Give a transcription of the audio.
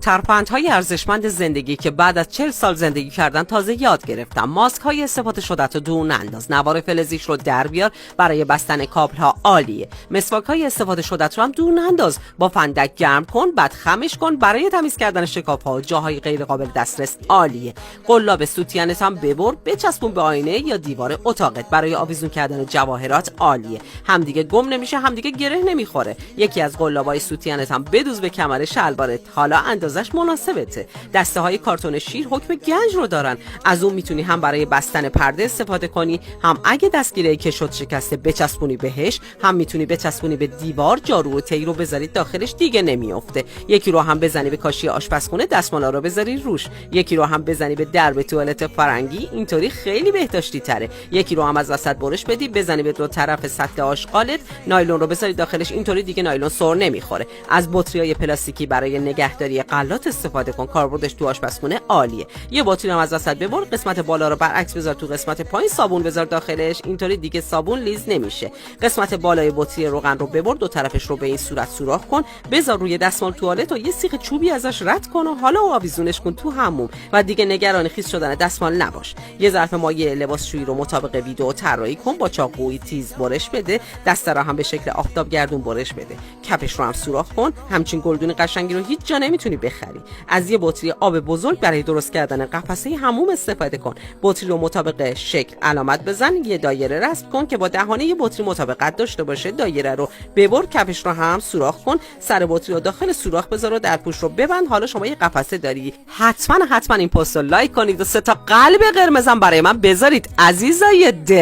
ترفندهای ارزشمند زندگی که بعد از 40 سال زندگی کردن تازه یاد گرفتم. ماسک های استفاده شدت رو دور ننداز، نوار فلزیش رو در بیار، برای بستن کابل ها عالیه. مسواک های استفاده شدت رو هم دور ننداز، با فندک گرم کن، بعد خمش کن، برای تمیز کردن شکاف ها و جاهای غیر قابل دسترس عالیه. قلاب سوتیانت هم ببر، بچسبون به آینه یا دیوار اتاقت، برای آویزون کردن جواهرات عالیه. همدیگه گم نمیشه، همدیگه گره نمیخوره. یکی از قلابای سوتیانت هم بدوز به کمر شلوارت، حالا اندازش مناسبته. دسته های کارتون شیر حکم گنج رو دارن، از اون میتونی هم برای بستن پرده استفاده کنی، هم اگه دستگیره که شد شکسته بچسبونی بهش، هم میتونی بچسبونی به دیوار. جارو و تی رو بذاری داخلش دیگه نمیافته. یکی رو هم بزنی به کاشی آشپزخونه، دستمالا رو بذاری روش. یکی رو هم بزنی به درب توالت فرنگی، اینطوری خیلی بهداشتی تره. یکی رو هم از وسط برش بدی، بزنی به دو طرف سطل آشغالت، نایلون رو بذاری داخلش، اینطوری دیگه نایلون سر نمیخوره. از بطریای پلاستیکی برای نگهداری غلات استفاده کن، کاربردش تو آشپزخونه عالیه. یه بطری هم از وسط ببر، قسمت بالا رو برعکس بذار تو قسمت پایین، صابون بذار داخلش، اینطوری دیگه صابون لیز نمیشه. قسمت بالای بطری روغن رو ببر، دو طرفش رو به این صورت سوراخ کن، بذار روی دستمال توالت و یه سیخ چوبی ازش رد کن و حالا آویزونش کن تو حموم و دیگه نگران خیس شدن دستمال نباش. یه ظرف مایع لباسشویی رو مطابق ویدیو طراحی کن، با چاقوی تیز برش بده، دست را هم به شکل آفتاب گردون برش بده، کپش رو هم سوراخ کن. همچین گلدون قشنگی رو هیچ جا نمیتونی بخری. از یه بطری آب بزرگ برای درست کردن قفسه حموم استفاده کن. بطری رو مطابق شکل علامت بزن، یه دایره رسم کن که با دهانه یه بطری مطابقت داشته باشه. دایره رو ببر، کپش رو هم سوراخ کن، سر بطری رو داخل سوراخ بذار و در پوش رو ببند. حالا شما یه قفسه داری. حتما این پست رو لایک کنید و 3 تا قلب قرمزم برای من بذارید عزیزای دل.